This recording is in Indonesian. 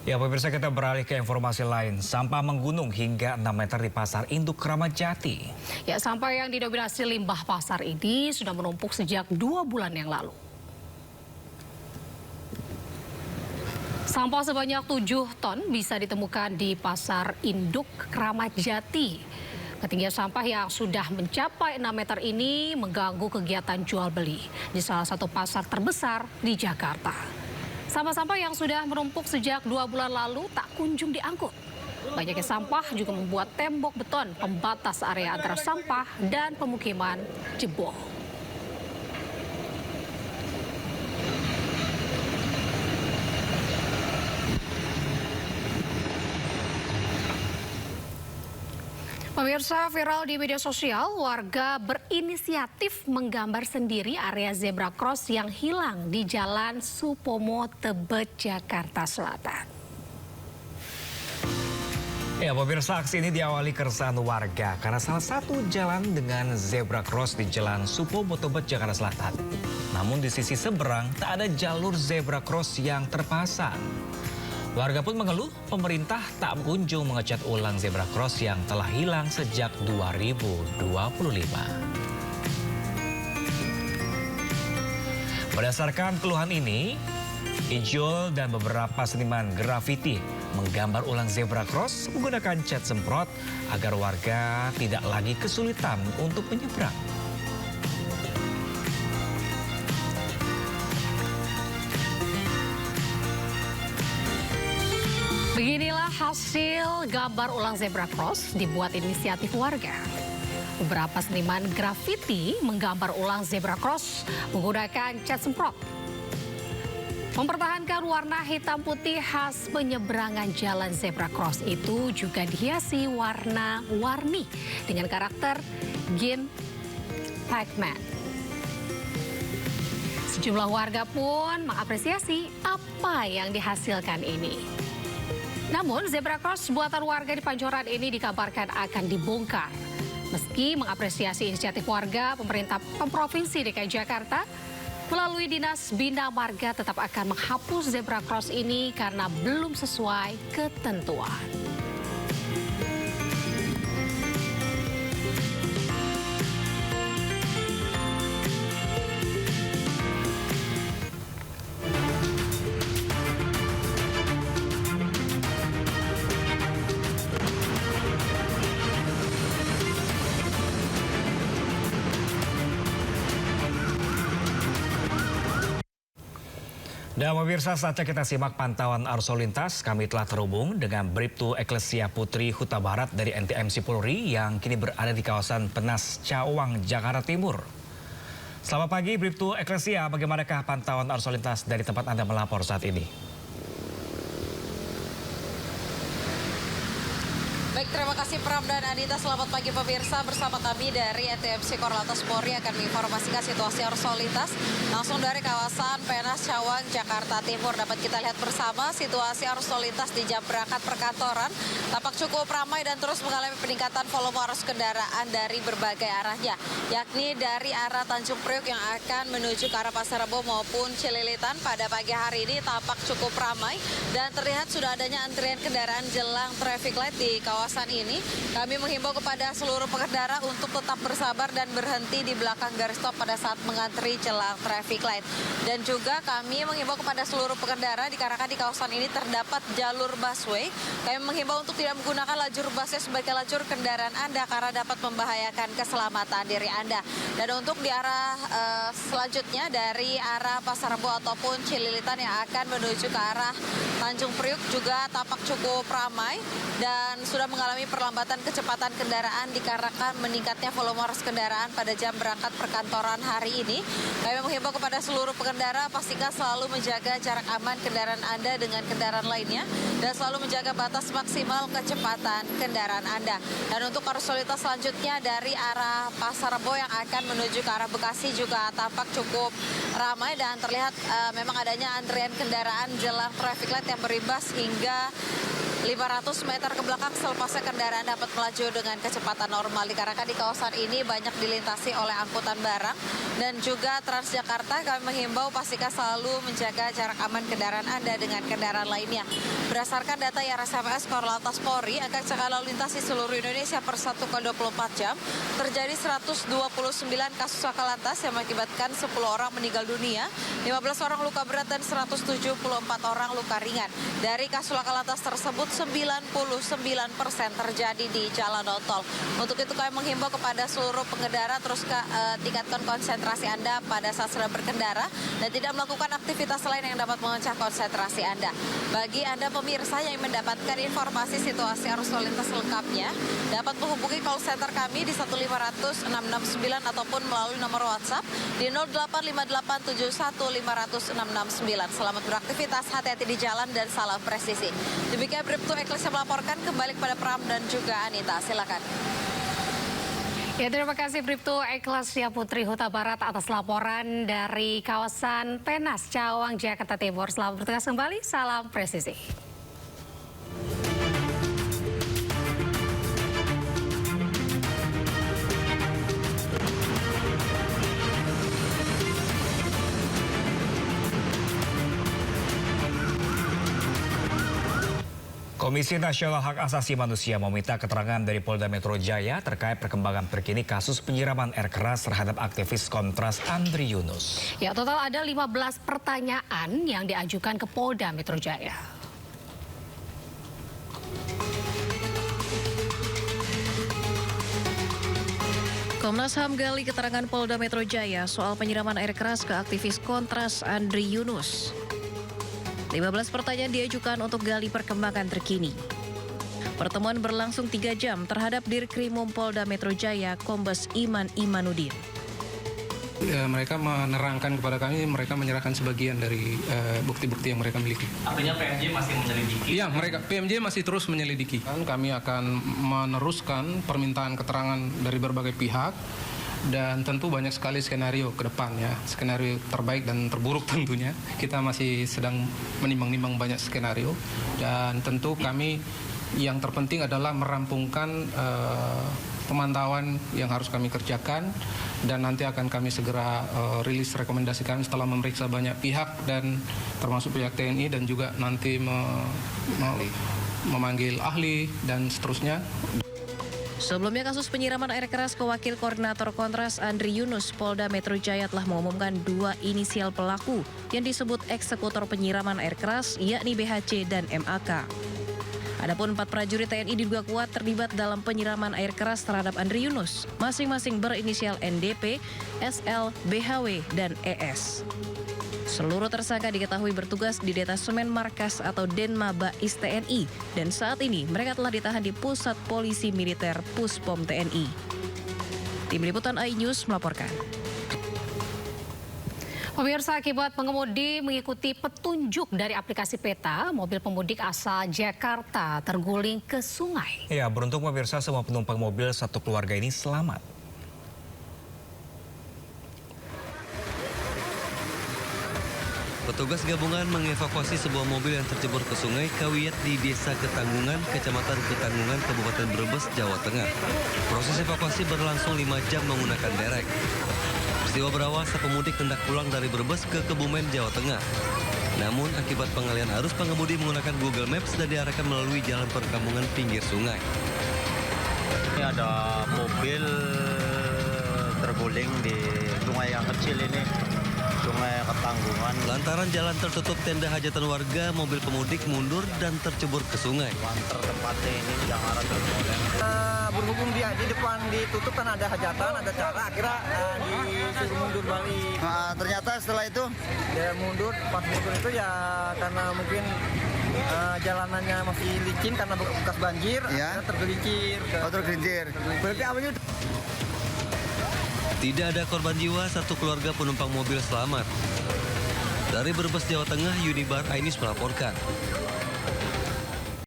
Ya pemirsa, kita beralih ke informasi lain. Sampah menggunung hingga 6 meter di Pasar Induk Kramat Jati. Ya, sampah yang didominasi limbah pasar ini sudah menumpuk sejak 2 bulan yang lalu. Sampah sebanyak 7 ton bisa ditemukan di Pasar Induk Kramat Jati. Ketinggian sampah yang sudah mencapai 6 meter ini mengganggu kegiatan jual beli di salah satu pasar terbesar di Jakarta. Sampah-sampah yang sudah menumpuk sejak 2 bulan lalu tak kunjung diangkut. Banyaknya sampah juga membuat tembok beton pembatas area antara sampah dan pemukiman jebol. Pemirsa, viral di media sosial, warga berinisiatif menggambar sendiri area zebra cross yang hilang di Jalan Supomo, Tebet, Jakarta Selatan. Ya pemirsa, aksi ini diawali keresahan warga karena salah satu jalan dengan zebra cross di Jalan Supomo, Tebet, Jakarta Selatan. Namun di sisi seberang tak ada jalur zebra cross yang terpasang. Warga pun mengeluh pemerintah tak kunjung mengecat ulang zebra cross yang telah hilang sejak 2025. Berdasarkan keluhan ini, Ijul dan beberapa seniman grafiti menggambar ulang zebra cross menggunakan cat semprot agar warga tidak lagi kesulitan untuk menyeberang. Beginilah hasil gambar ulang zebra cross dibuat inisiatif warga. Beberapa seniman grafiti menggambar ulang zebra cross menggunakan cat semprot. Mempertahankan warna hitam putih khas penyeberangan jalan zebra cross itu juga dihiasi warna-warni dengan karakter game Pac-Man. Sejumlah warga pun mengapresiasi apa yang dihasilkan ini. Namun, zebra cross buatan warga di Pancoran ini dikabarkan akan dibongkar. Meski mengapresiasi inisiatif warga, pemerintah Provinsi DKI Jakarta melalui Dinas Bina Marga tetap akan menghapus zebra cross ini karena belum sesuai ketentuan. Dan pemirsa, saatnya kita simak pantauan arus lalu lintas. Kami telah terhubung dengan Bribtu Eklesia Putri Huta Barat dari NTMC Polri yang kini berada di kawasan Penas Cawang, Jakarta Timur. Selamat pagi Bribtu Eklesia, bagaimanakah pantauan arus lalu lintas dari tempat Anda melapor saat ini? Baik, terima kasih Pram dan Anita. Selamat pagi pemirsa, bersama kami dari NTMC Korlantas Polri akan menginformasikan situasi arus lalu lintas langsung dari kawasan Penas Cawang, Jakarta Timur. Dapat kita lihat bersama situasi arus lalu lintas di jam berangkat perkantoran tampak cukup ramai dan terus mengalami peningkatan volume arus kendaraan dari berbagai arahnya, yakni dari arah Tanjung Priok yang akan menuju ke arah Pasar Rebo maupun Cililitan. Pada pagi hari ini tampak cukup ramai dan terlihat sudah adanya antrian kendaraan jelang traffic light di kawasan ini. Kami menghimbau kepada seluruh pengendara untuk tetap bersabar dan berhenti di belakang garis stop pada saat mengantri jelang traffic light. Dan juga kami menghimbau kepada seluruh pengendara dikarenakan di kawasan ini terdapat jalur busway. Kami menghimbau untuk tidak menggunakan lajur busway sebagai lajur kendaraan Anda karena dapat membahayakan keselamatan diri Anda. Dan untuk di arah selanjutnya dari arah Pasar Rebo ataupun Cililitan yang akan menuju ke arah Tanjung Priok juga tampak cukup ramai dan sudah mengalami perlambatan kecepatan kendaraan dikarenakan meningkatnya volume arus kendaraan pada jam berangkat perkantoran hari ini. Kami menghimbau kepada seluruh pengendara pastikan selalu menjaga jarak aman kendaraan Anda dengan kendaraan lainnya dan selalu menjaga batas maksimal kecepatan kendaraan Anda. Dan untuk arus lalu lintas selanjutnya dari arah Pasar Rebo yang akan menuju ke arah Bekasi juga tampak cukup ramai dan terlihat memang adanya antrian kendaraan jelang traffic light yang berimbas hingga 500 meter ke belakang selepasnya kendaraan dapat melaju dengan kecepatan normal dikarenakan di kawasan ini banyak dilintasi oleh angkutan barang dan juga Transjakarta. Kami menghimbau pastikan selalu menjaga jarak aman kendaraan Anda dengan kendaraan lainnya. Berdasarkan data RSMS Korlantas Polri, angka kecelakaan lalu lintas di seluruh Indonesia per 1/24 jam terjadi 129 kasus laka lantas yang mengakibatkan 10 orang meninggal dunia, 15 orang luka berat dan 174 orang luka ringan. Dari kasus laka lantas tersebut 99% terjadi di jalan tol. Untuk itu kami menghimbau kepada seluruh pengendara terus tingkatkan konsentrasi Anda pada saat sedang berkendara dan tidak melakukan aktivitas lain yang dapat memecah konsentrasi Anda. Bagi Anda pemirsa yang mendapatkan informasi situasi arus lalu lintas selengkapnya, dapat menghubungi call center kami di 1500669 ataupun melalui nomor WhatsApp di 085871500669. Selamat beraktivitas, hati-hati di jalan dan salam presisi. Demikian Bribtu Eklis yang melaporkan, kembali kepada Pram dan juga Anita. Silakan. Ya, terima kasih Bribtu Eklasya Putri Huta Barat atas laporan dari kawasan Penas, Cawang, Jakarta Timur. Selamat bertugas kembali, salam presisi. Komisi Nasional Hak Asasi Manusia meminta keterangan dari Polda Metro Jaya terkait perkembangan terkini kasus penyiraman air keras terhadap aktivis Kontras Andri Yunus. Ya, total ada 15 pertanyaan yang diajukan ke Polda Metro Jaya. Komnas HAM gali keterangan Polda Metro Jaya soal penyiraman air keras ke aktivis Kontras Andri Yunus. 15 pertanyaan diajukan untuk gali perkembangan terkini. Pertemuan berlangsung 3 jam terhadap Dirkrimum Polda Metro Jaya, Kombes Iman Imanuddin. Mereka menerangkan kepada kami, mereka menyerahkan sebagian dari bukti-bukti yang mereka miliki. Artinya PMJ masih menyelidiki? Iya, PMJ masih terus menyelidiki. Kami akan meneruskan permintaan keterangan dari berbagai pihak. Dan tentu banyak sekali skenario ke depan ya, skenario terbaik dan terburuk tentunya. Kita masih sedang menimbang-nimbang banyak skenario dan tentu kami yang terpenting adalah merampungkan pemantauan yang harus kami kerjakan dan nanti akan kami segera rilis rekomendasi kami setelah memeriksa banyak pihak dan termasuk pihak TNI dan juga nanti memanggil ahli dan seterusnya. Sebelumnya kasus penyiraman air keras ke Wakil Koordinator Kontras Andri Yunus, Polda Metro Jaya telah mengumumkan 2 inisial pelaku yang disebut eksekutor penyiraman air keras, yakni BHC dan MAK. Adapun 4 prajurit TNI diduga kuat terlibat dalam penyiraman air keras terhadap Andri Yunus, masing-masing berinisial NDP, SL, BHW, dan ES. Seluruh tersangka diketahui bertugas di Detasemen Markas atau Denma Bais TNI dan saat ini mereka telah ditahan di Pusat Polisi Militer Puspom TNI. Tim Liputan iNews melaporkan. Pemirsa, akibat pengemudi mengikuti petunjuk dari aplikasi peta, mobil pemudik asal Jakarta terguling ke sungai. Ya, beruntung pemirsa semua penumpang mobil satu keluarga ini selamat. Petugas gabungan mengevakuasi sebuah mobil yang tercebur ke sungai Kawiyat di Desa Ketanggungan, Kecamatan Ketanggungan, Kabupaten Brebes, Jawa Tengah. Proses evakuasi berlangsung 5 jam menggunakan derek. Peristiwa berawal saat pemudik hendak pulang dari Brebes ke Kebumen, Jawa Tengah. Namun akibat pengalihan arus, pengemudi menggunakan Google Maps dan diarahkan melalui jalan perkampungan pinggir sungai. Ini ada mobil terguling di sungai yang kecil ini, Sungai Ketanggungan. Lantaran jalan tertutup tenda hajatan warga, mobil pemudik mundur dan tercebur ke sungai. Wanter tempatnya ini yang arah terguling. Berhubung dia di depan ditutup kan ada hajatan, ada cara, akhirnya disuruh mundur balik. Nah, ternyata setelah itu Dia mundur, pas mundur itu ya karena mungkin jalanannya masih licin karena bekas banjir, Ya. akhirnya tergelincir. tergelincir. Berarti awalnya Tidak ada korban jiwa, satu keluarga penumpang mobil selamat. Dari Brebes, Jawa Tengah, Unibar iNews melaporkan.